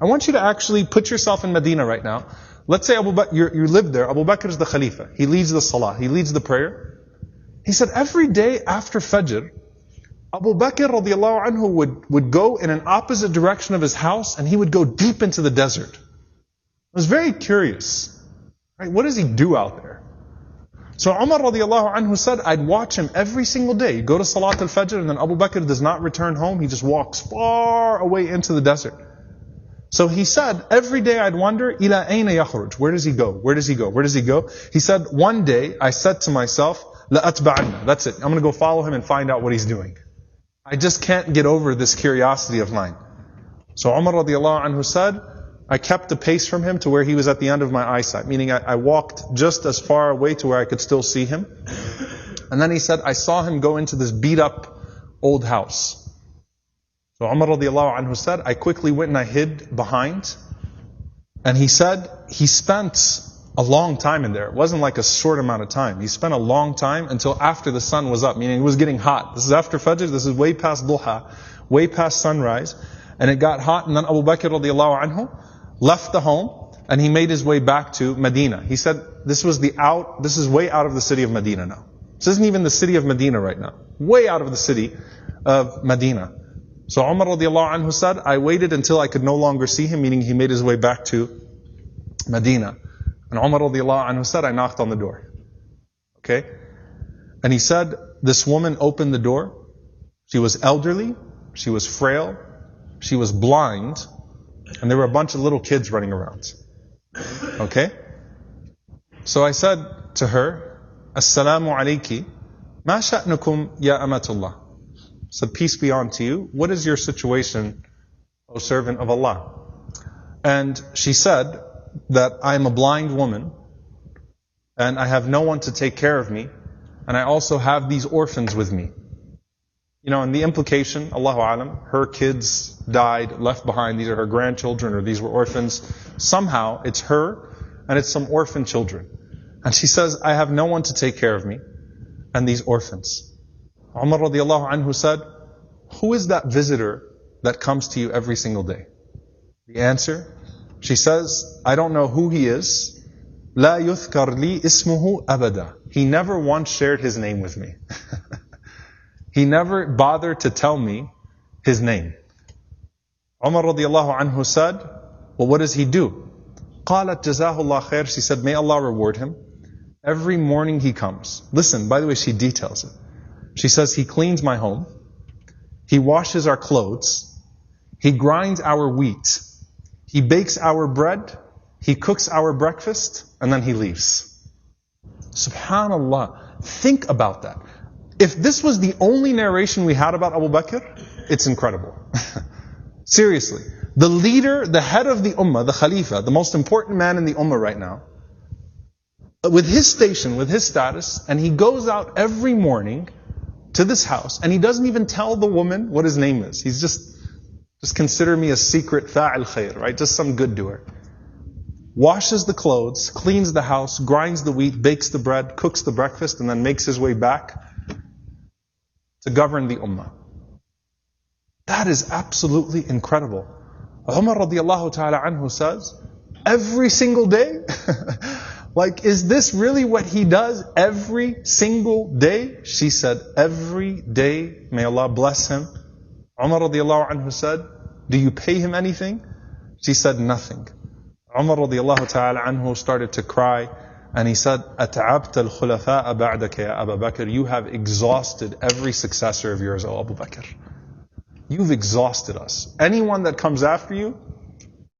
I want you to actually put yourself in Medina right now. Let's say you live there. Abu Bakr is the Khalifa. He leads the Salah. He leads the prayer. He said every day after Fajr, Abu Bakr radiallahu anhu would go in an opposite direction of his house and he would go deep into the desert. I was very curious. Right? What does he do out there? So Umar radiallahu anhu said, I'd watch him every single day. He'd go to Salat al-Fajr and then Abu Bakr does not return home. He just walks far away into the desert. So he said, every day I'd wonder, ila ayna yakhruj? Where does he go? Where does he go? Where does he go? He said, one day I said to myself, la atba'anna. That's it. I'm going to go follow him and find out what he's doing. I just can't get over this curiosity of mine. So Umar radiallahu anhu said, I kept the pace from him to where he was at the end of my eyesight. Meaning I walked just as far away to where I could still see him. And then he said, I saw him go into this beat up old house. So Umar radiallahu anhu said, I quickly went and I hid behind. And he said, he spent a long time in there. It wasn't like a short amount of time. He spent a long time until after the sun was up, meaning it was getting hot. This is after Fajr, this is way past Duha, way past sunrise. And it got hot, and then Abu Bakr radiallahu anhu left the home, and he made his way back to Medina. He said, this is way out of the city of Medina now. This isn't even the city of Medina right now. Way out of the city of Medina. So Umar radiallahu anhu said, I waited until I could no longer see him, meaning he made his way back to Medina. And Umar radiallahu anhu said, I knocked on the door. Okay? And he said, this woman opened the door. She was elderly. She was frail. She was blind. And there were a bunch of little kids running around. Okay? So I said to her, Assalamu alayki, ma sha'nukum ya amatullah. I said, peace be unto you. What is your situation, O servant of Allah? And she said that I am a blind woman and I have no one to take care of me, and I also have these orphans with me. You know, and the implication, Allahu Alam, her kids died, left behind, these are her grandchildren or these were orphans. Somehow it's her and it's some orphan children. And she says, I have no one to take care of me and these orphans. Umar radiallahu anhu said, who is that visitor that comes to you every single day? The answer, she says, I don't know who he is. لا يذكر لي اسمه أبدا. He never once shared his name with me. He never bothered to tell me his name. Umar radiallahu anhu said, well, what does he do? قالت جزاه الله خير. She said, may Allah reward him. Every morning he comes. Listen, by the way, she details it. She says, he cleans my home. He washes our clothes. He grinds our wheat. He bakes our bread. He cooks our breakfast. And then he leaves. Subhanallah. Think about that. If this was the only narration we had about Abu Bakr, it's incredible. Seriously. The leader, the head of the ummah, the khalifa, the most important man in the ummah right now, with his station, with his status, and he goes out every morning to this house, and he doesn't even tell the woman what his name is. He's just consider me a secret fa'il khair, right? Just some good doer. Washes the clothes, cleans the house, grinds the wheat, bakes the bread, cooks the breakfast, and then makes his way back to govern the ummah. That is absolutely incredible. Umar radiallahu ta'ala anhu says, every single day? Like, is this really what he does every single day? She said, every day, may Allah bless him. Umar radiallahu anhu said, do you pay him anything? She said, nothing. Umar radiallahu ta'ala anhu started to cry, and he said, أَتَعَبْتَ الْخُلَفَاءَ بَعْدَكَ يَا أَبَا بَكْرِ. You have exhausted every successor of yours, O Abu Bakr. You've exhausted us. Anyone that comes after you,